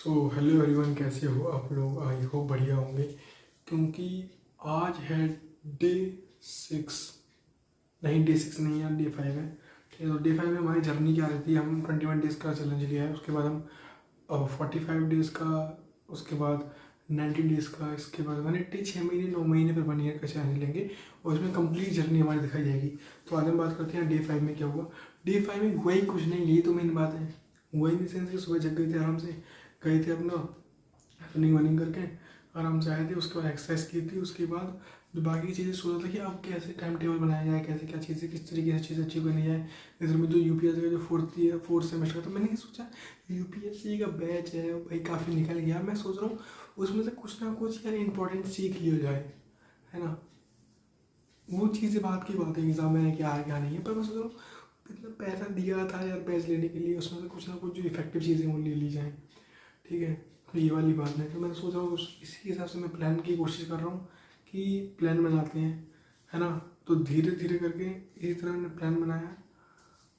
So hello everyone, कैसे हो आप लोग? आई होप बढ़िया होंगे, क्योंकि आज है डे 6। नहीं, डे 6 नहीं है, डे 5 है। ठीक है, तो डे 5 में हमारी जर्नी क्या रहती है? हम 21 डेज़ का चैलेंज लिया है, उसके बाद हम 45 डेज़ का, उसके बाद 90 डेज़ का, इसके बाद 180, 6 महीने 9 महीने पर 1 ईयर का चैलेंज लेंगे और इसमें कंप्लीट जर्नी हमारी दिखाई जाएगी। तो आज हम बात करते हैं डे 5 में क्या हुआ। डे 5 में हुआ ही कुछ नहीं, यही तो मेन बात है। हुआ ही नहीं सेंस कि सुबह जग गए थे, आराम से गए थे अपना रनिंग वनिंग करके, आराम से आए थे, उसके बाद एक्सरसाइज की थी, उसके बाद जो बाकी की चीज़ें सोचा था कि अब कैसे टाइम टेबल बनाया जाए, कैसे क्या चीज़ें किस तरीके से चीज़ें अचीव करनी जाए। इधर में जो यूपीएससी का जो फोर्थ सेमेस्टर का, तो मैंने सोचा यूपीएससी का बैच है भाई, काफ़ी निकल गया। मैं सोच रहा हूँ उसमें से कुछ ना कुछ यार इंपॉर्टेंट सीख लिया जाए, है ना। वो चीज़ें बात की बात है, एग्जाम में क्या है क्या नहीं है, पर मैं सोच रहा हूँ इतना पैसा दिया था यार बैच लेने के लिए, उसमें से कुछ ना कुछ जो इफेक्टिव चीज़ें वो ले ली जाए। ठीक है, तो ये वाली बात है। तो मैं सोच रहा हूँ इसी हिसाब से मैं प्लान की कोशिश कर रहा हूँ कि प्लान बनाते हैं, है ना। तो धीरे धीरे करके इसी तरह मैंने प्लान बनाया।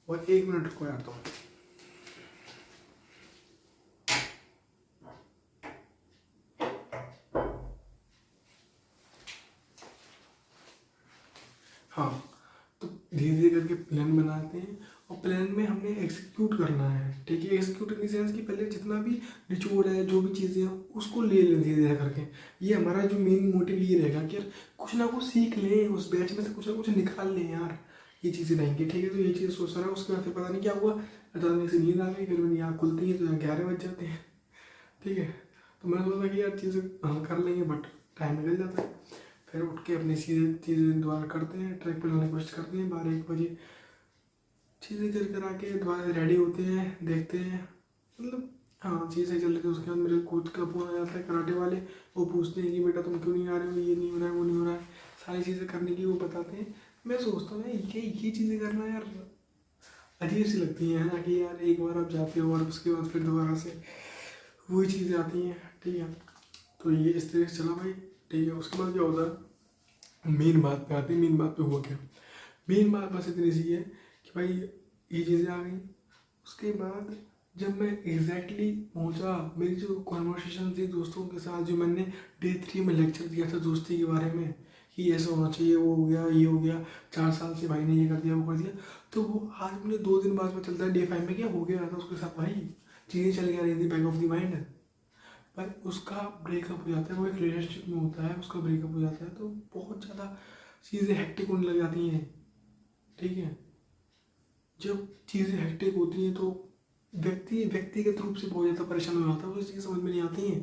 और 1 मिनट रुको यार, तो हाँ, तो धीरे धीरे करके प्लान बनाते हैं और प्लान में हमने एग्जीक्यूट करना है। ठीक है, एग्जीक्यूट इन द सेंस कि पहले जितना भी निचोड़ है, जो भी चीज़ें हैं, उसको ले लें धीरे धीरे करके। ये हमारा जो मेन मोटिव ये रहेगा कि यार कुछ ना कुछ सीख लें, उस बैच में से कुछ ना कुछ निकाल लें यार, ये चीज़ें रहेंगी। ठीक है, तो ये चीज़ सोच रहा है। उसके बाद फिर पता नहीं क्या हुआ, अचानक से नींद आ गई, फिर मैंने यहाँ खुलती है तो यहाँ 11 बज जाते हैं। ठीक है, तो मैंने सोचा कि यार चीज़ें हाँ कर लेंगे, बट टाइम निकल जाता है। फिर उठ के अपनी सीधे चीज़ें दोबारा करते हैं, ट्रैक पर लाने की कोशिश करते हैं। 12-1 बजे चीज़ें कर कर आके दोबारा रेडी होते हैं, देखते हैं, मतलब हाँ चीज़ें चल रही थी। उसके बाद मेरे कोच का फ़ोन आ जाता है, कराटे वाले। वो पूछते हैं कि बेटा तुम क्यों नहीं आ रहे हो, ये नहीं हो रहा है, वो नहीं हो रहा है, सारी चीज़ें करने की वो बताते हैं। मैं सोचता हूँ यार ये चीज़ें करना यार अजीब सी लगती है ना, कि यार एक बार आप जाते हो और उसके बाद फिर दोबारा से वही चीज़ें आती हैं। ठीक है, तो ये इस तरह से चला भाई। ठीक है, उसके बाद क्या होता है, मेन बात पे आते हैं। मेन बात पे हुआ क्या? मेन बात बस इतनी सी है कि भाई ये चीज़ें आ गई। उसके बाद जब मैं एग्जैक्टली पहुंचा, मेरी जो कॉन्वर्सेशन थी दोस्तों के साथ, जो मैंने डे 3 में लेक्चर दिया था दोस्ती के बारे में कि ऐसा होना चाहिए, वो हो गया, ये हो गया, 4 साल से भाई ने ये कर दिया, वो कर दिया, तो वो आज मुझे 2 दिन बाद में चलता है डे 5 में क्या हो गया था उसके साथ भाई। चीज़ें चल गया रही थी बैक ऑफ द माइंड, पर उसका ब्रेकअप हो जाता है। वो एक रिलेशनशिप में होता है, उसका ब्रेकअप हो जाता है, तो बहुत ज़्यादा चीज़ें हेक्टिक होने लग जाती हैं। ठीक है, जब चीज़ें हेक्टिक होती हैं तो व्यक्तिगत रूप से बहुत ज़्यादा परेशान हो जाता है, वो चीज़ें समझ में नहीं आती हैं।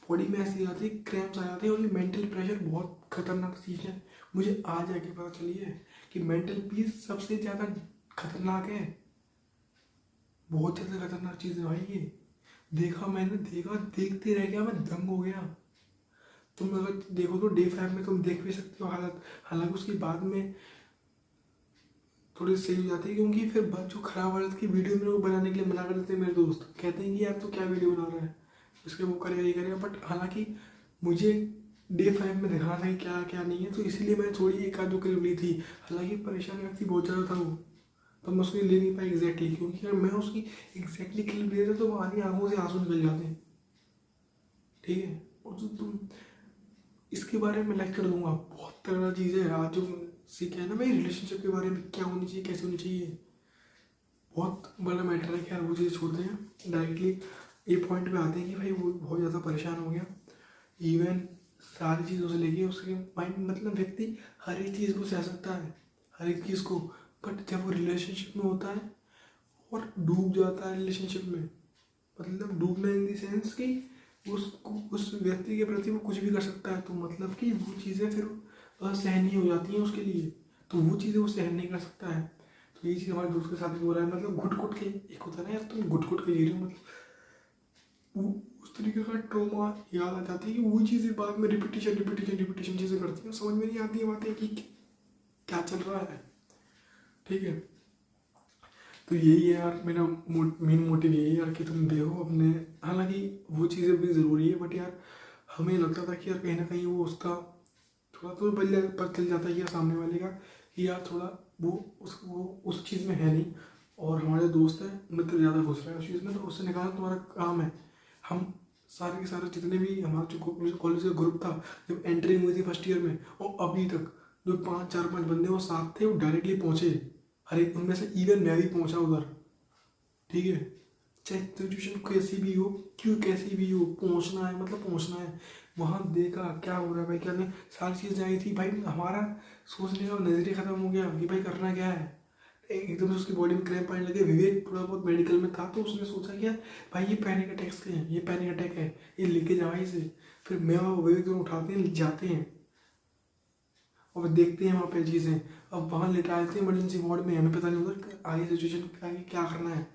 बॉडी में ऐसी आती है, क्रैम्प्स आ जाते हैं, और ये मेंटल प्रेशर बहुत खतरनाक चीज़ है। मुझे आज आके पता चली है कि मेंटल पीस सबसे ज़्यादा खतरनाक है, बहुत ज़्यादा खतरनाक चीज़ है भाई ये। मैंने देखा, देखते रह गया, मैं दंग हो गया। तुम अगर देखो तो डे 5 में तुम देख भी सकते हो हालत। हालांकि उसके बाद में थोड़ी सही हो जाती है, क्योंकि फिर जो खराब हालत की वीडियो मेरे को बनाने के लिए मना कर देते हैं मेरे दोस्त, कहते हैं कि यार तो क्या वीडियो बना रहा है, इसके वो करेगा ये करेगा। बट हालांकि मुझे डे 5 में दिखाना था कि क्या क्या नहीं है, तो इसीलिए मैंने थोड़ी एक आध दो क्लिप ली थी। हालांकि परेशान व्यक्ति बहुत ज़्यादा था वो, तो मैं उसको ले नहीं पाई एग्जैक्टली, क्योंकि अगर मैं उसकी एग्जैक्टली क्लिप ले रहा तो हमारी आंखों से आंसू निकल जाते हैं। ठीक है, और जो तुम इसके बारे में लेक्चर दूंगा, बहुत तगड़ा चीज़ है। आज जो सीखा है ना भाई, रिलेशनशिप के बारे में क्या होनी चाहिए, कैसे होनी चाहिए, बहुत बड़ा मैटर है कि यार वो चीज़ छोड़ते हैं, डायरेक्टली ये पॉइंट पे आते हैं कि भाई वो बहुत ज़्यादा परेशान हो गया। इवन सारी चीज़ों से लेके उसके माइंड, मतलब व्यक्ति हर एक चीज़ को सह सकता है, हर एक चीज़ को, बट जब वो रिलेशनशिप में होता है और डूब जाता है रिलेशनशिप में, मतलब डूबना इन दी सेंस कि उसको, उस व्यक्ति के प्रति वो कुछ भी कर सकता है, तो मतलब कि वो चीज़ें फिर असहनीय हो जाती हैं उसके लिए, तो वो चीज़ें वो सहन नहीं कर सकता है। तो ये चीज़ हमारे दोस्त के साथ भी हो रहा है, मतलब घुट घुट के, एक होता है ना यार तुम घुट घुट के जी रहे हो, मतलब वो उस तरीके का ट्रॉमा याद आ जाती है कि वो चीज़ें बाद में रिपीटेशन रिपीटेशन रिपीटेशन चीज़ें करती हैं, समझ में नहीं आती है बातें कि क्या चल रहा है। ठीक है, तो यही है यार मेरा मेन मोटिव, यही है यार कि तुम देखो अपने। हालांकि वो चीज़ें भी ज़रूरी है, बट यार हमें लगता था कि यार कहीं ना कहीं वो उसका थोड़ा तो पता चल जाता है कि यार सामने वाले का कि यार थोड़ा वो उस चीज़ में है नहीं, और हमारे दोस्त हैं, मित्र ज़्यादा घुस रहा है उस चीज़ में, तो उससे निकालना तुम्हारा काम है। हम सारे के सारे जितने भी हमारा जो कॉलेज का ग्रुप था, जब एंट्री हुई थी फर्स्ट ईयर में, और अभी तक जो 5 4 5 बंदे वो साथ थे, वो डायरेक्टली पहुंचे। हर एक उनमें से इवन मैं भी पहुंचा उधर। ठीक है, चाहे सिचुएशन कैसी भी हो, क्यों कैसी भी हो, पहुंचना है मतलब पहुंचना है। वहाँ देखा क्या हो रहा है भाई, क्या नहीं, सारी चीज़ें आई थी भाई। हमारा सोचने का नजरिया खत्म हो गया कि भाई करना क्या है। एकदम से उसकी बॉडी में क्रैम्प आने लगे। विवेक थोड़ा बहुत मेडिकल में था, तो उसने सोचा क्या भाई ये पैनिक अटैक्स के हैं, ये पैनिक अटैक है, ये लेके जाओ इसे। फिर मैं और विवेक दोनों उठाते हैं, जाते हैं और देखते हैं वहाँ पे चीज़ें। अब वहाँ लेटाए थे इमरजेंसी वार्ड में, हमें पता नहीं होता कि आगे सिचुएशन आगे क्या करना है।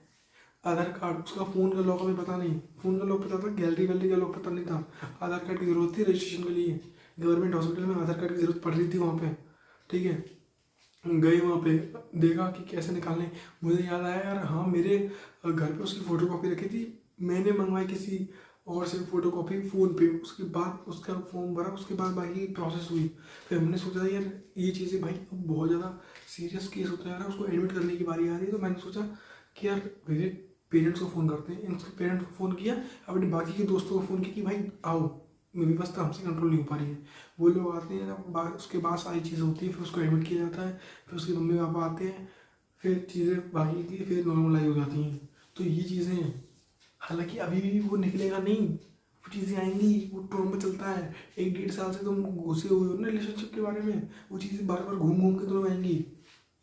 आधार कार्ड, उसका फ़ोन का लॉक हमें पता नहीं, फ़ोन का लॉक पता था, गैलरी वैलरी का लॉक पता नहीं था। आधार कार्ड की ज़रूरत थी रजिस्ट्रेशन के लिए, गवर्नमेंट हॉस्पिटल में आधार कार्ड की ज़रूरत पड़ रही थी वहाँ पे। ठीक है, गए वहाँ पे, देखा कि कैसे निकालने। मुझे याद आया यार, हाँ मेरे घर पे उसकी फ़ोटो कॉपी रखी थी, मैंने मंगवाई किसी और से फ़ोटो कॉपी फ़ोन पे। उसके बाद उसका फॉर्म भरा, उसके बाद बाकी प्रोसेस हुई। फिर हमने सोचा यार ये चीज़ें भाई अब बहुत ज़्यादा सीरियस केस होता जा रहा है, उसको एडमिट करने की बारी आ रही है। तो मैंने सोचा कि यार मेरे पेरेंट्स को फ़ोन करते हैं। इनके पेरेंट्स को फ़ोन किया, अपने बाकी के दोस्तों को फ़ोन किया कि भाई आओ, मेरी बस तो हमसे कंट्रोल नहीं हो पा रही है। वो लोग आते हैं, उसके बाद सारी चीज़ें होती है, फिर उसको एडमिट किया जाता है, फिर उसके मम्मी पापा आते हैं, फिर चीज़ें बाकी की फिर नॉर्मलाइज हो जाती हैं। तो ये चीज़ें हैं। हालांकि अभी भी वो निकलेगा नहीं, वो चीज़ें आएंगी, वो ट्रॉमा चलता है। 1 1.5 साल से तुम घुसे हुए हो ना रिलेशनशिप के बारे में, वो चीज़ें बार बार घूम घूम के तुम्हें आएंगी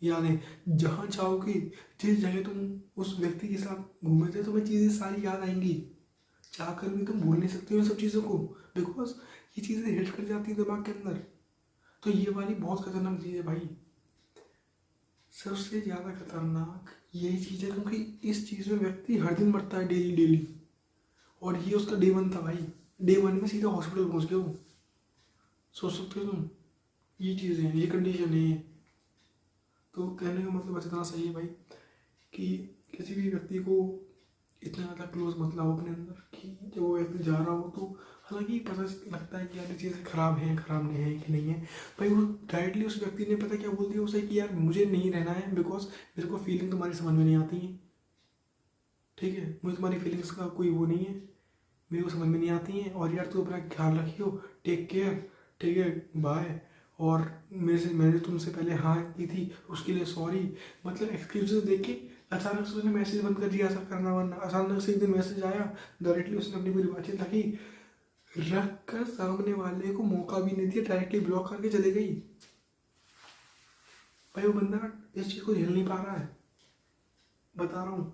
यादें। जहाँ चाहोगे, जिस जगह तुम उस व्यक्ति के साथ घूमे थे, तुम्हें चीज़ें सारी याद आएंगी। चाह कर भी तुम भूल नहीं सकते हो इन सब चीज़ों को, बिकॉज ये चीज़ें हिट कर जाती है दिमाग के अंदर। तो ये वाली बहुत खतरनाक चीज़ है भाई, सबसे ज़्यादा खतरनाक यही चीज़ है, क्योंकि इस चीज़ में व्यक्ति हर दिन मरता है, डेली डेली। और ये उसका डे 1 था भाई, डे 1 में सीधा हॉस्पिटल पहुंच गया वो। सोच सकते हो तुम, ये चीज़ें हैं, ये कंडीशन है। तो कहने का मतलब बस इतना सही है भाई कि किसी भी व्यक्ति को इतना ज़्यादा क्लोज मत लाओ अपने अंदर कि जब वो व्यक्ति जा रहा हो तो, हालांकि पता लगता है कि यार ये चीज़ें खराब हैं, खराब नहीं है कि नहीं है भाई। वो डायरेक्टली उस व्यक्ति ने पता क्या बोल दिया उसे कि यार मुझे नहीं रहना है, बिकॉज मेरे को फीलिंग तुम्हारी समझ में नहीं आती है। ठीक है, मुझे तुम्हारी फीलिंग्स का कोई वो नहीं है, मेरे को समझ में नहीं आती हैं। और यार तू अपना ख्याल रखियो, टेक केयर, ठीक है, बाय। और मैंने तुमसे पहले हाँ की थी, उसके लिए सॉरी। मतलब एक्सक्यूजेस देख के अचानक से उसने मैसेज बंद कर दिया, ऐसा करना वरना। अचानक से एक दिन मैसेज आया, डायरेक्टली उसने अपनी पूरी बातचीत रखी, रख कर सामने वाले को मौका भी नहीं दिया, डायरेक्टली ब्लॉक करके चले गई। भाई वो बंदा इस चीज़ को झेल नहीं पा रहा है, बता रहा हूँ।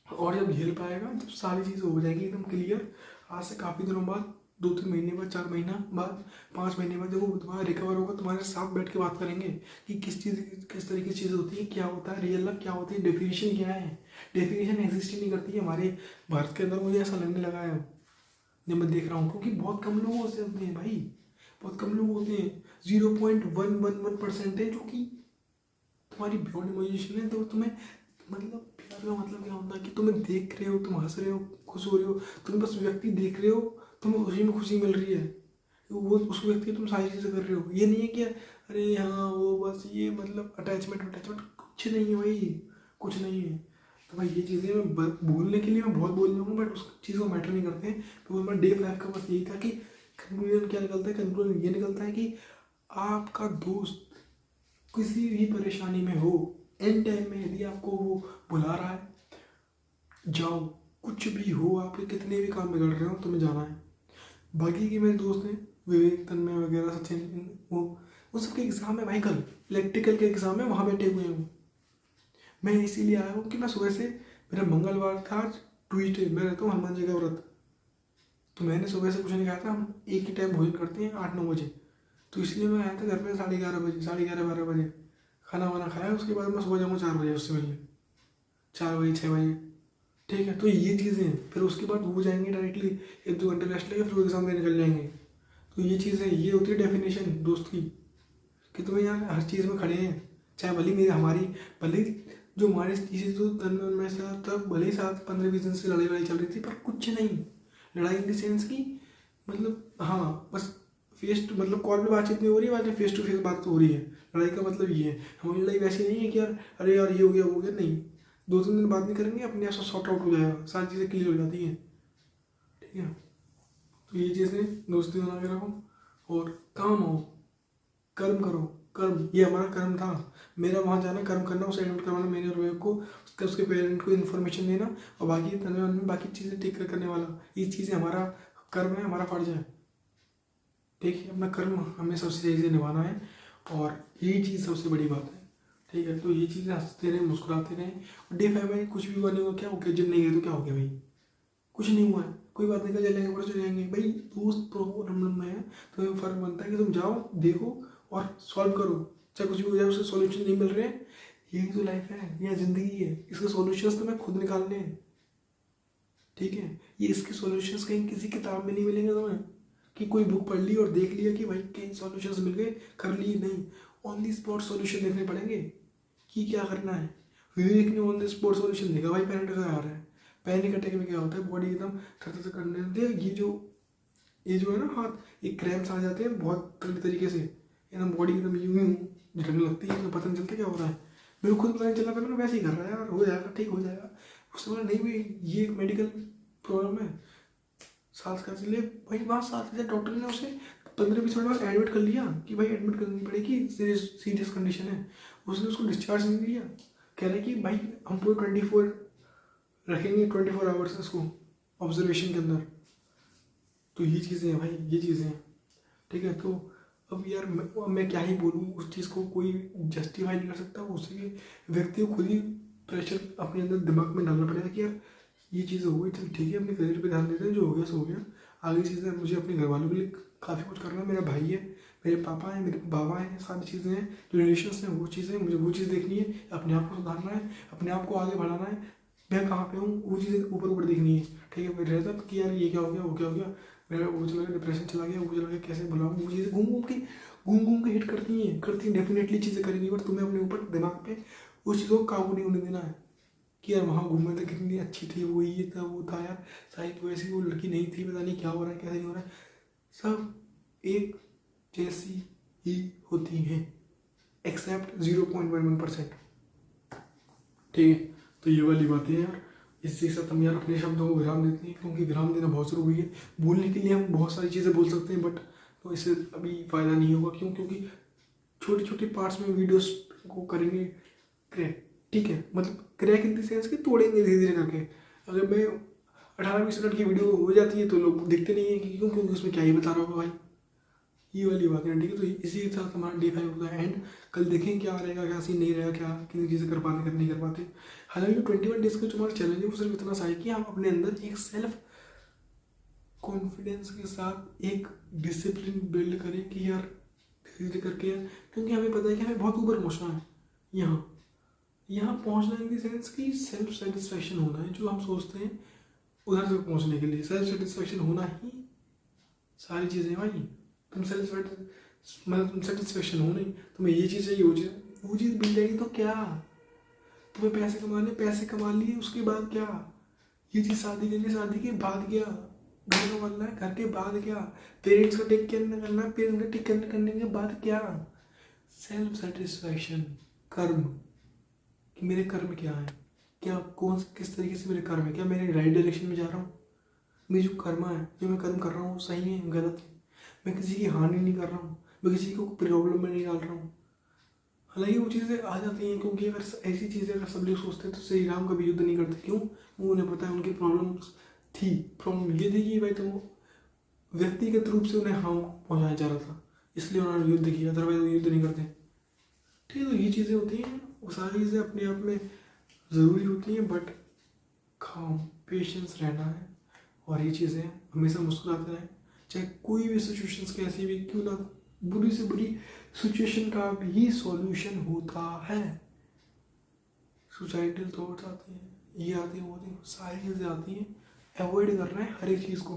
और जब झेल पाएगा, जब सारी चीज़ें हो जाएगी एकदम क्लियर, आज से काफ़ी दिनों बाद, 2 3 महीने बाद, 4 महीना बाद, 5 महीने बाद, जब वो तुम्हारा रिकवर होगा, तुम्हारे साथ बैठ के बात करेंगे कि किस तरीके की चीज़ होती है, क्या होता है रियल लाइफ, क्या होती है, डेफिनेशन क्या है। डेफिनेशन एग्जिस्ट ही नहीं करती है हमारे भारत के अंदर, मुझे ऐसा लगने लगा है जब मैं देख रहा हूँ। क्योंकि बहुत कम लोग होते हैं भाई, बहुत कम लोग होते हैं। 0.111% है जो कि तुम्हारी बियॉन्ड इमेजिनेशन है। तो तुम्हें मतलब प्यार का मतलब क्या होता है कि तुम्हें देख रहे हो, तुम हंस रहे हो, खुश हो रहे हो, तुम बस व्यक्ति देख रहे हो, तुम्हें उसी में खुशी मिल रही है। वो उस व्यक्ति तुम सारी चीज़ें कर रहे हो, ये नहीं है कि अरे हाँ वो बस ये मतलब अटैचमेंट अटैचमेंट कुछ नहीं है भाई, कुछ नहीं है। तो भाई ये चीज़ें मैं भूलने के लिए मैं बहुत बोल रहा हूँ, बट उस चीज़ को मैटर नहीं करते हैं। तो मेरा डे 5 का बस यही था कि कंक्लूजन क्या निकलता है, कंक्लूजन ये निकलता है कि आपका दोस्त किसी भी परेशानी में हो, एंड टाइम में यदि आपको वो बुला रहा है, जाओ। कुछ भी हो, आपके कितने भी काम बिगड़ रहे हो, तुम्हें जाना है। बाकी के मेरे दोस्त हैं, विवेक, तन्मय वगैरह, सचिन, वो सबके एग्ज़ाम है भाई, कल इलेक्ट्रिकल के एग्ज़ाम है, वहाँ बैठे हुए हैं वो। मैं इसीलिए आया हूँ कि मैं सुबह से, मेरा मंगलवार था आज, ट्यूजडे, मैं रहता हूँ हनुमान जी का व्रत। तो मैंने सुबह से कुछ नहीं खाया था, हम एक ही टाइम भोजन करते हैं 8 9 बजे। तो इसलिए मैं आया था घर पे 11:30 बजे, 11:30 12 बजे खाना वाना खाया। उसके बाद मैं सुबह जाऊँगा 4 बजे उससे मिलने, 4 बजे 6 बजे। ठीक है, तो ये चीज़ें हैं। फिर उसके बाद वो जाएंगे डायरेक्टली, 1 2 घंटे रेस्ट लेके फिर वो एग्ज़ाम देने निकल जाएंगे। तो ये चीज़ें, ये होती है डेफिनेशन दोस्त की, कि तुम्हें यार हर चीज़ में खड़े हैं। चाहे भले मेरी हमारी भले जो हमारी चीज़ें तो तन मन में से, तब भले ही 7 15 20 दिन से लड़ाई वड़ाई चल रही थी, पर कुछ नहीं। लड़ाई इन द सेंस की मतलब हाँ बस फेस टू, मतलब कॉल पे बातचीत नहीं हो रही है, बात फेस टू फेस बात तो हो रही है। लड़ाई का मतलब ये है, हमारी लड़ाई वैसी नहीं है कि यार अरे यार ये हो गया वो हो गया, नहीं। 2 3 दिन बात नहीं करेंगे, अपने आप सॉर्ट आउट हो जाएगा, सारी चीज़ें क्लियर हो जाती हैं। ठीक है। तो ये चीज़ें दोस्ती बना के रखो और काम हो, कर्म करो। कर्म, ये हमारा कर्म था, मेरा वहाँ जाना कर्म करना, उसे एडमिट करवाना मैंने और विवेक को, उसके पेरेंट को इन्फॉर्मेशन देना और बाकी तनवे में बाकी चीज़ें ठीक करने वाला, ये चीज़ें हमारा कर्म है, हमारा फर्ज है। ठीक है, अपना कर्म हमें सबसे सही से निभाना है और यही चीज़ सबसे बड़ी बात है। ठीक है, तो ये चीज़ें हंसते रहे, मुस्कुराते रहे। और डे 5 में कुछ भी हुआ नहीं हुआ, क्या हो गया, जिम नहीं गए तो क्या हो गया भाई, कुछ नहीं हुआ है, कोई बात नहीं, कल चलेंगे परसों चलेंगे भाई, दोस्त प्रॉब्लम में है तो ये फर्क बनता है कि तुम जाओ, देखो और सॉल्व करो, चाहे कुछ भी हो जाए, उससे सॉल्यूशन नहीं मिल रहे हैं। यही तो लाइफ है, यह जिंदगी है, इसके सॉल्यूशंस तो मैं खुद निकालने हैं। ठीक है, ये इसके सॉल्यूशंस कहीं किसी किताब में नहीं मिलेंगे तुम्हें कि कोई बुक पढ़ ली और देख लिया कि भाई कई सॉल्यूशंस मिल गए, कर लिए, नहीं, ऑन दी स्पॉट सॉल्यूशन देखने पड़ेंगे कि क्या करना है। विवेक ने ऑन द स्पॉट सॉल्यूशन देखा, भाई पैनिक अटैक आ रहा है, पैनिक अटैक में क्या होता है, बॉडी एकदम थर थर करने लगती है, ये जो है ना हाथ, ये क्रैम्प्स आ जाते हैं बहुत तरीके से, एकदम बॉडी एकदम यूं झटकने लगती है, तो पता नहीं चलता क्या हो रहा है। मेरे को खुद पता नहीं चला था, मैंने वैसे ही कर रहा है यार, हो जाएगा, ठीक हो जाएगा। उससे बोला नहीं भाई ये एक मेडिकल प्रॉब्लम है, सांस का, इसलिए भाई वहाँ साथ में डॉक्टर ने उसे 15-20 मिनट बाद एडमिट कर लिया कि भाई एडमिट करनी पड़ेगी, सीरियस कंडीशन है। उसने उसको डिस्चार्ज नहीं दिया, कह रहे कि भाई हम पूरे 24 रखेंगे, 24 आवर्स इसको ऑब्जर्वेशन के अंदर। तो ये चीज़ें हैं भाई, ये चीज़ें हैं। ठीक है, तो अब यार मैं क्या ही बोलूँ, उस चीज़ को कोई जस्टिफाई नहीं कर सकता, उसी व्यक्ति को खुद ही प्रेशर अपने अंदर दिमाग में डालना पड़ेगा कि यार ये चीज़ हो गई, चल ठीक है, अपने करियर पे ध्यान देते हैं, जो हो गया सो हो गया, आगे चीज़ें मुझे अपने घर वालों के लिए काफ़ी कुछ करना है, मेरा भाई है, मेरे पापा हैं, मेरे बाबा हैं, सारी चीज़ें हैं, जो रिलेशंस हैं वो चीज़ें, मुझे वो चीज़ देखनी है, अपने आप को सुधारना है, अपने आप को आगे बढ़ाना है, मैं कहाँ पे हूँ वो चीज़ें ऊपर ऊपर देखनी है। ठीक है, फिर रहता कि यार ये क्या हो गया, वो क्या हो गया, मेरा वो चला गया, डिप्रेशन चला गया, वो चला गया, कैसे बुलाऊँ, वो चीज़ें घूम घूम के हिट करती हैं, डेफिनेटली चीज़ें करेंगी, बट तुम्हें अपने ऊपर दिमाग पे उस चीज़ों को काबू नहीं होने देना है कि यार वहाँ घूमे थे, कितनी अच्छी थी, वो ये था वो था, यार शायद वैसी वो लड़की नहीं थी, पता नहीं क्या हो रहा है, कैसे नहीं हो रहा है, सब एक जैसी ही होती हैं एक्सेप्ट 0.11%। ठीक है, तो ये वाली बातें हैं यार, इसके साथ हम यार अपने शब्दों को विराम देते हैं, क्योंकि विराम देना बहुत ज़रूरी है। बोलने के लिए हम बहुत सारी चीज़ें बोल सकते हैं, बट तो इससे अभी फ़ायदा नहीं होगा, क्यों, क्योंकि छोटे छोटे पार्ट्स में वीडियोस को करेंगे क्रैक। ठीक है, मतलब क्रैक इन द सेंस कि तोड़ेंगे धीरे धीरे करके। अगर मैं 18-20 मिनट की वीडियो हो जाती है तो लोग देखते नहीं है, क्यों, क्योंकि उसमें क्या ही बता रहा होगा भाई, ये वाली बात है। ठीक है, तो इसी के साथ हमारा डे 5 होता है एंड। कल देखें क्या रहेगा, क्या सीन नहीं रहेगा, क्या कितनी चीज़ें कर पाते, नहीं कर पाते। हालांकि 21 डेज का जो हमारा चैलेंज है वो सिर्फ इतना सा है कि हम अपने अंदर एक सेल्फ कॉन्फिडेंस के साथ एक डिसिप्लिन बिल्ड करें कि यार धीरे धीरे करके, क्योंकि हमें पता है कि हमें बहुत ऊपर पहुँचना है, यहाँ पहुँचना इन द सेंस कि सेल्फ सेटिस्फैक्शन होना है, जो हम सोचते हैं उधर तक पहुँचने के लिए सेल्फ सेटिस्फैक्शन होना ही सारी चीज़ें भाई। तुम तुम सेटिस्फैक्शन हो नहीं, तुम्हें ये चीज़ चाहिए, वो चीज़ मिल जाएगी तो क्या, तुम्हें पैसे कमाने, पैसे कमा लिए उसके बाद क्या, ये चीज़ शादी करनी, शादी के बाद क्या, घर का बनना है, घर के बाद क्या, पेरेंट्स का टेक केयर करना है, पेरेंट्स का टेक केयर करने के बाद क्या, सेल्फ सेटिस्फैक्शन, कर्म, कि मेरे कर्म क्या है, क्या कौन किस तरीके से मेरे कर्म है, क्या मेरे राइट डायरेक्शन में जा रहा हूँ, मेरी जो कर्म है, जो मैं कर्म कर रहा हूँ सही है गलत है, मैं किसी की हानि नहीं कर रहा हूँ, मैं किसी को प्रॉब्लम में नहीं डाल रहा हूँ। हालांकि वो चीज़ें आ जाती हैं, क्योंकि अगर ऐसी चीज़ें अगर सब लोग सोचते हैं तो श्री राम कभी युद्ध नहीं करते, क्यों, वो उन्हें पता है उनकी प्रॉब्लम्स थी। प्रॉब्लम ये थी कि भाई तुम व्यक्तिगत रूप से उन्हें हार्म पहुँचाया जा रहा था, इसलिए उन्होंने युद्ध किया, अदरवाइज वो युद्ध नहीं करते। ठीक है, तो ये चीज़ें होती हैं, वो सारी चीज़ें अपने आप में ज़रूरी होती हैं, बट काम पेशेंस रहना है, और ये चीज़ें हमेशा मुस्कुराते रहें, चाहे कोई भी सिचुएशंस कैसी भी क्यों ना, बुरी से बुरी सिचुएशन का भी सॉल्यूशन होता है। सुसाइडल थॉट्स आते हैं, ये आते हैं, वो आते हैं, सारी चीज़ें आती हैं, अवॉइड करना है हर एक चीज़ को,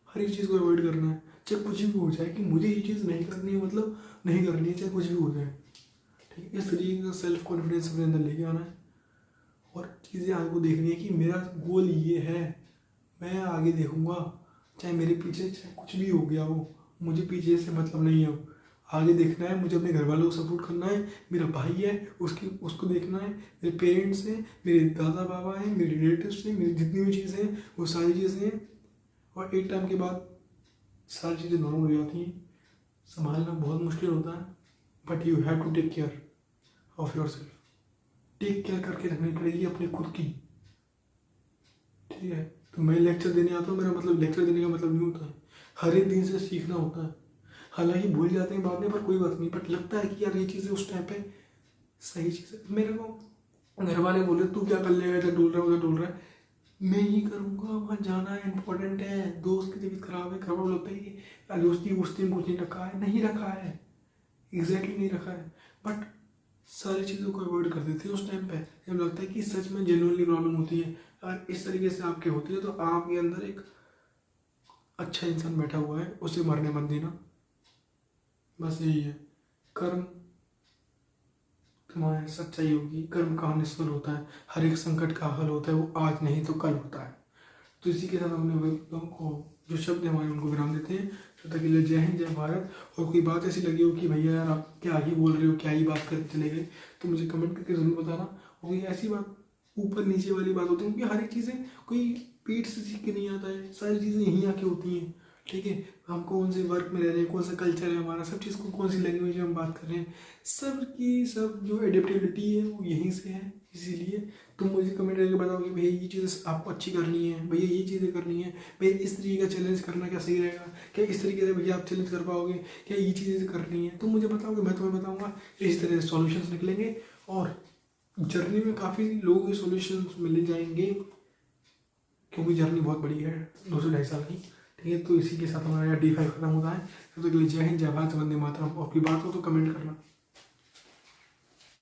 हर एक चीज़ को अवॉइड करना है, चाहे कुछ भी हो जाए कि मुझे ये चीज़ नहीं करनी है, मतलब नहीं करनी है, चाहे कुछ भी हो जाए। ठीक है, इस तरीके का सेल्फ कॉन्फिडेंस अपने अंदर लेके आना है, और चीज़ें आगे को देखनी है कि मेरा गोल ये है, मैं आगे देखूंगा, चाहे मेरे पीछे चाहे कुछ भी हो गया हो, मुझे पीछे से मतलब नहीं है, आगे देखना है, मुझे अपने घर वालों को सपोर्ट करना है, मेरा भाई है उसको देखना है, मेरे पेरेंट्स हैं, मेरे दादा बाबा हैं, मेरे रिलेटिव्स हैं, मेरी जितनी भी चीज़ें हैं वो सारी चीज़ें हैं, और एक टाइम के बाद सारी चीज़ें नॉर्मल हो जाती हैं। संभालना बहुत मुश्किल होता है, but you have to take care of yourself. Take care करके रखनी पड़ेगी अपनी खुद की, ठीक है। तो मैं लेक्चर देने आता हूँ, मेरा मतलब लेक्चर देने का मतलब नहीं होता है, हर एक दिन से सीखना होता है। हालांकि भूल जाते हैं बाद में, पर कोई बात नहीं, बट लगता है कि यार ये चीज़ें उस टाइम पे सही चीज़ है। मेरे को घर वाले बोले तू क्या कर लेगा, इधर डोल रहा है उधर डोल रहा है, मैं ही करूँगा, वहाँ जाना इंपॉर्टेंट है, दोस्त की तबीयत खराब है, घर वालों लगता है कि यार दोस्ती उस दिन कुछ नहीं रखा है, नहीं रखा है, एग्जैक्टली नहीं रखा है, बट सारी चीज़ों को अवॉइड कर देते हैं उस टाइम पे जब लगता है कि सच में जेन्युइनली प्रॉब्लम होती है। अगर इस तरीके से आपके होती है तो आपके अंदर एक अच्छा इंसान बैठा हुआ है, उसे मरने मत देना, बस यही है। कर्म तुम्हारी सच्चाई होगी, कर्म का निष्फल होता है, हर एक संकट का हल होता है, वो आज नहीं तो कल होता है। तो इसी के साथ हमने लोगों को जो शब्द हमारे उनको विराम देते हैं। तब तक के लिए जय हिंद, जय भारत। और कोई बात ऐसी लगी हो कि भैया यार आप क्या ही बोल रहे हो, क्या ही बात करके चले गए, तो मुझे कमेंट करके ज़रूर बताना। और कोई ऐसी बात ऊपर नीचे वाली बात होती है, क्योंकि हर एक चीज़ें कोई पेट से सीख के नहीं आता है, सारी चीज़ें यहीं आके होती हैं, ठीक है। हम कौन से वर्क में रह रहे हैं, कौन सा कल्चर है हमारा, सब चीज़ को कौन सी लैंग्वेज में हम बात कर रहे हैं, सब की सब जो एडेप्टेबिलिटी है वो यहीं से है। इसीलिए तुम मुझे कमेंट करके बताओ कि भैया ये चीज़ें आपको अच्छी करनी है, भैया ये चीज़ें करनी है, भैया इस तरीके का चैलेंज करना क्या सही रहेगा, क्या इस तरीके से भैया आप चैलेंज कर पाओगे, क्या ये चीज़ें करनी है, तुम मुझे बताओगे, मैं तुम्हें बताऊँगा, इस तरह से सॉल्यूशंस निकलेंगे और जर्नी में काफ़ी लोगों के सॉल्यूशंस मिल जाएंगे, क्योंकि जर्नी बहुत बड़ी है, 2-2.5 साल की, ठीक है। तो इसी के साथ हमारा D5 खत्म होता है। तो जय हिंद, जय भारत, वंदे मातरम। और कोई बात हो तो कमेंट करना।